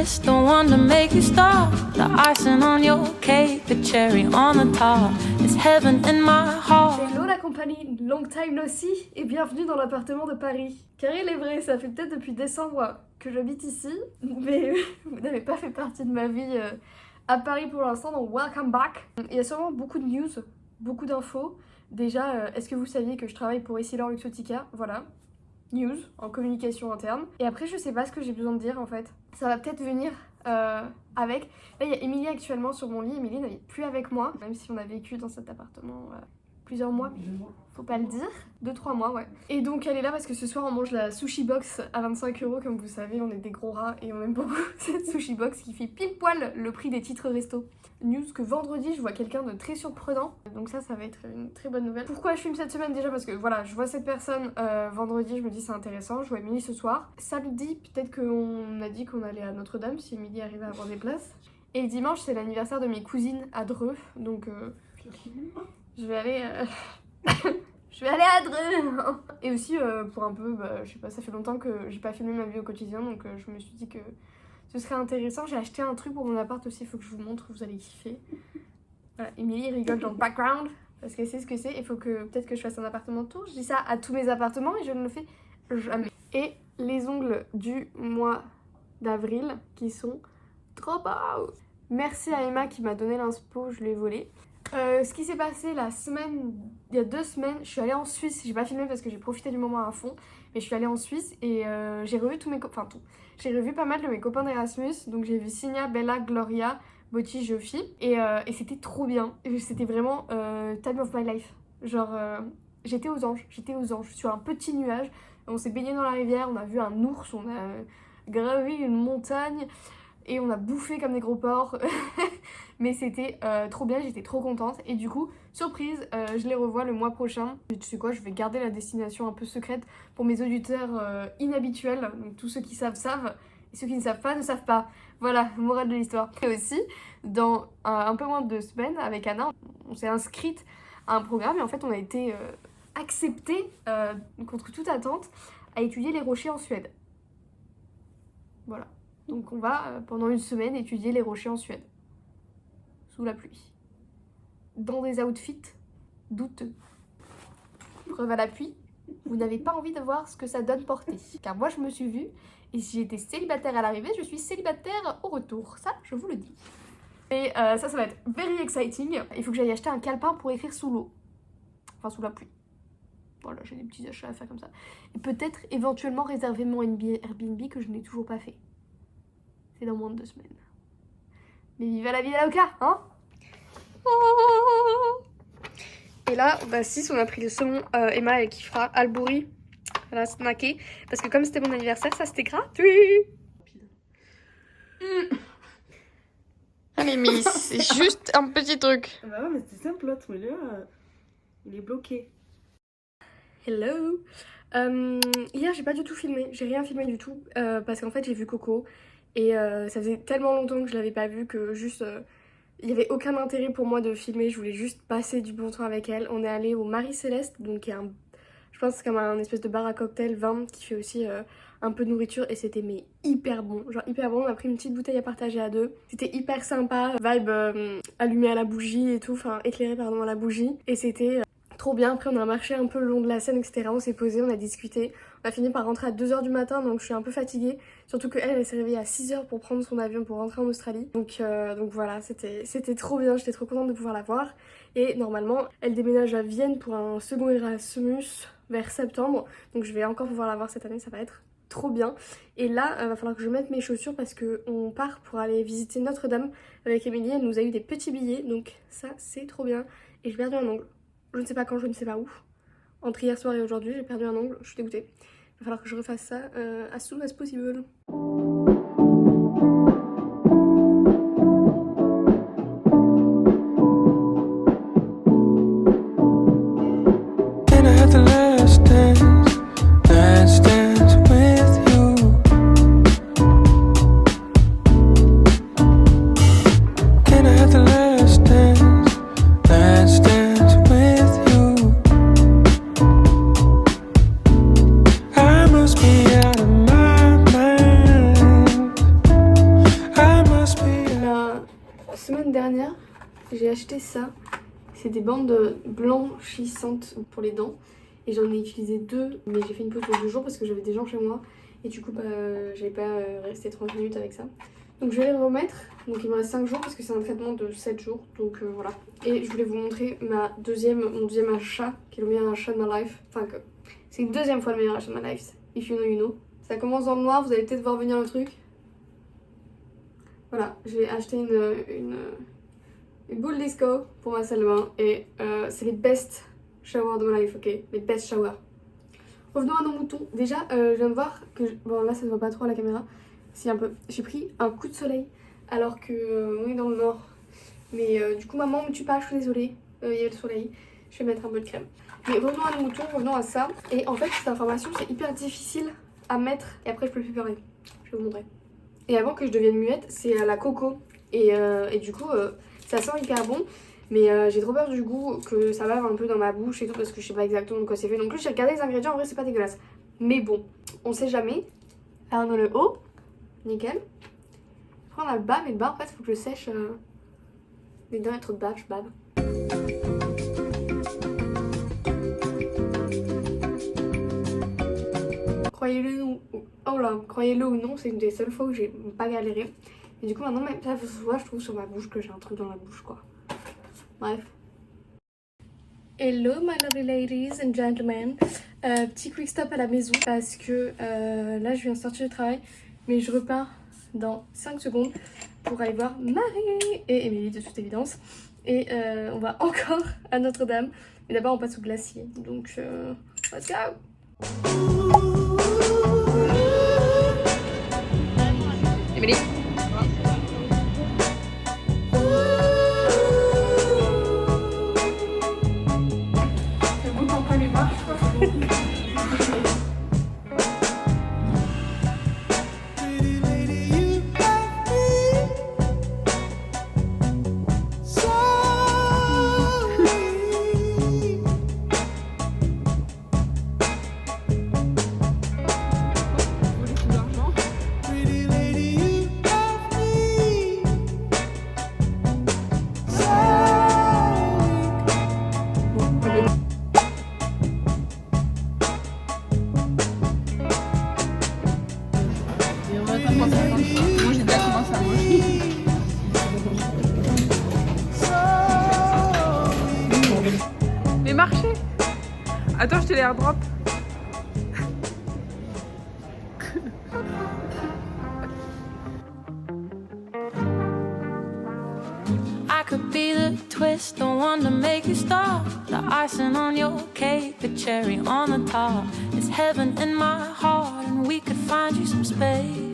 kiss, the one to make you stop. The icing on your cake, the cherry on the top. It's heaven in my heart. Hello la compagnie, long time no see et bienvenue dans l'appartement de Paris. Car il est vrai, ça fait peut-être depuis décembre que j'habite ici, mais vous n'avez pas fait partie de ma vie à Paris pour l'instant, donc welcome back. Il y a sûrement beaucoup de news, beaucoup d'infos. Déjà, est-ce que vous saviez que je travaille pour Essilor Luxottica? Voilà. News en communication interne. Et après, je sais pas ce que j'ai besoin de dire en fait. Ça va peut-être venir avec. Là, il y a Émilie actuellement sur mon lit. Émilie n'est plus avec moi, même si on a vécu dans cet appartement plusieurs mois. Faut pas le dire. 2-3 mois, ouais. Et donc, elle est là parce que ce soir, on mange la sushi box à 25 €. Comme vous savez, on est des gros rats et on aime beaucoup cette sushi box qui fait pile poil le prix des titres resto. News que vendredi je vois quelqu'un de très surprenant, donc ça va être une très bonne nouvelle. Pourquoi je filme cette semaine? Déjà parce que voilà, je vois cette personne vendredi, je me dis c'est intéressant, je vois Émilie ce soir. Samedi peut-être qu'on a dit qu'on allait à Notre-Dame si Émilie arrivait à avoir des places. Et dimanche c'est l'anniversaire de mes cousines à Dreux, donc je vais aller je vais aller à Dreux. Et aussi pour un peu, je sais pas, ça fait longtemps que j'ai pas filmé ma vie au quotidien, donc je me suis dit que ce serait intéressant. J'ai acheté un truc pour mon appart aussi, il faut que je vous montre, vous allez kiffer. Voilà, Émilie rigole dans le background parce qu'elle sait ce que c'est. Il faut que peut-être que je fasse un appartement tour. Je dis ça à tous mes appartements et je ne le fais jamais. Et les ongles du mois d'avril qui sont trop beaux. Merci à Emma qui m'a donné l'inspo, je l'ai volé. Ce qui s'est passé la semaine, il y a 2 semaines, je suis allée en Suisse. J'ai pas filmé parce que j'ai profité du moment à fond, mais je suis allée en Suisse et j'ai revu tous mes copains, j'ai revu pas mal de mes copains d'Erasmus. Donc j'ai vu Signa, Bella, Gloria, Botti, Jofi et c'était trop bien. C'était vraiment time of my life. Genre j'étais aux anges sur un petit nuage. On s'est baigné dans la rivière, on a vu un ours, on a gravi une montagne et on a bouffé comme des gros porcs. Mais c'était trop bien, j'étais trop contente. Et du coup, surprise, je les revois le mois prochain. Tu sais quoi, je vais garder la destination un peu secrète pour mes auditeurs inhabituels. Donc tous ceux qui savent, savent. Et ceux qui ne savent pas, ne savent pas. Voilà, morale de l'histoire. Et aussi, dans un peu moins de 2 semaines, avec Anna, on s'est inscrite à un programme. Et en fait, on a été acceptés, contre toute attente, à étudier les rochers en Suède. Voilà. Donc on va, pendant 1 semaine, étudier les rochers en Suède. Sous la pluie. Dans des outfits douteux. Preuve à l'appui, vous n'avez pas envie de voir ce que ça donne porter. Car moi je me suis vue, et si j'étais célibataire à l'arrivée, je suis célibataire au retour. Ça, je vous le dis. Et ça va être very exciting. Il faut que j'aille acheter un calepin pour écrire sous l'eau. Enfin sous la pluie. Voilà, j'ai des petits achats à faire comme ça. Et peut-être éventuellement réserver mon Airbnb que je n'ai toujours pas fait. C'est dans moins de 2 semaines. Mais vive la vie à l'avocat, hein. Et là, bah 6, on a pris le saumon. Emma, elle kiffera. Albouri, elle a snacké. Parce que comme c'était mon anniversaire, ça c'était gratuit. Allez, mais c'est juste un petit truc. Bah ouais, mais c'est simple, là, ton lieu, il est bloqué. Hello. Hier, j'ai pas du tout filmé. J'ai rien filmé du tout. Parce qu'en fait, j'ai vu Coco. Et ça faisait tellement longtemps que je l'avais pas vue que juste il n'y avait aucun intérêt pour moi de filmer. Je voulais juste passer du bon temps avec elle. On est allé au Marie Céleste, donc qui est je pense c'est comme un espèce de bar à cocktail vin qui fait aussi un peu de nourriture et c'était mais hyper bon. Genre hyper bon, on a pris une petite bouteille à partager à 2. C'était hyper sympa, vibe allumé à la bougie et tout, enfin éclairé pardon à la bougie. Et c'était trop bien. Après on a marché un peu le long de la Seine etc. On s'est posé, on a discuté. On a fini par rentrer à 2 h du matin donc je suis un peu fatiguée. Surtout qu'elle s'est réveillée à 6 h pour prendre son avion pour rentrer en Australie. Donc voilà, c'était trop bien, j'étais trop contente de pouvoir la voir. Et normalement elle déménage à Vienne pour un second Erasmus vers septembre. Donc je vais encore pouvoir la voir cette année, ça va être trop bien. Et là va falloir que je mette mes chaussures parce qu'on part pour aller visiter Notre-Dame avec Émilie. Elle nous a eu des petits billets donc ça c'est trop bien. Et j'ai perdu un ongle. Je ne sais pas quand, je ne sais pas où. Entre hier soir et aujourd'hui, j'ai perdu un ongle, je suis dégoûtée. Il va falloir que je refasse ça as soon as possible. I must be out of my mind. bandes blanchissantes pour les dents. Et j'en ai utilisé 2, mais j'ai fait une pause de 2 jours parce que j'avais des gens chez moi. Et du coup, j'avais pas resté 30 minutes avec ça. Donc je vais les remettre. Donc il me reste 5 jours parce que c'est un traitement de 7 jours. Donc voilà. Et je voulais vous montrer mon deuxième achat, qui est le meilleur achat de ma life. Enfin, c'est une deuxième fois le meilleur achat de ma life. If you know, you know. Ça commence dans le noir, vous allez peut-être voir venir le truc. Voilà, j'ai acheté une boule disco pour ma salle de bain. Et c'est les best showers de ma life, ok? Les best showers. Revenons à nos moutons. Déjà, je viens de voir que... Bon, là, ça se voit pas trop à la caméra. Si, un peu. J'ai pris un coup de soleil alors que on est dans le nord. Mais du coup, maman, me tue pas, je suis désolée. Il y a le soleil. Je vais mettre un peu de crème. Mais revenons à nos moutons, revenons à ça. Et en fait, cette information, c'est hyper difficile à mettre. Et après, je peux le préparer. Je vais vous montrer. Et avant que je devienne muette, c'est à la coco. Et du coup, ça sent hyper bon. Mais j'ai trop peur du goût que ça bave un peu dans ma bouche et tout parce que je sais pas exactement de quoi c'est fait. Donc plus j'ai regardé les ingrédients, en vrai c'est pas dégueulasse. Mais bon, on sait jamais. Alors on a le haut, nickel. Après on a le bas, mais le bas en fait il faut que je sèche. Les dents, il y a trop de bave, je bave. Croyez-le ou non, c'est une des seules fois où j'ai pas galéré. Et du coup maintenant même ça se voit, je trouve sur ma bouche que j'ai un truc dans la bouche quoi. Bref. Hello my lovely ladies and gentlemen. Petit quick stop à la maison parce que là je viens de sortir du travail. Mais je repars dans 5 secondes pour aller voir Marie et Émilie de toute évidence. Et on va encore à Notre-Dame. Mais d'abord on passe au glacier. Donc let's go. Émilie. Moi j'ai déjà commencé à manger. Mais marchez. Attends, je te les airdrop. I could be the twist, the one to make you stop. The icing on your cake, the cherry on the top. It's heaven in my heart, and we could find you some space.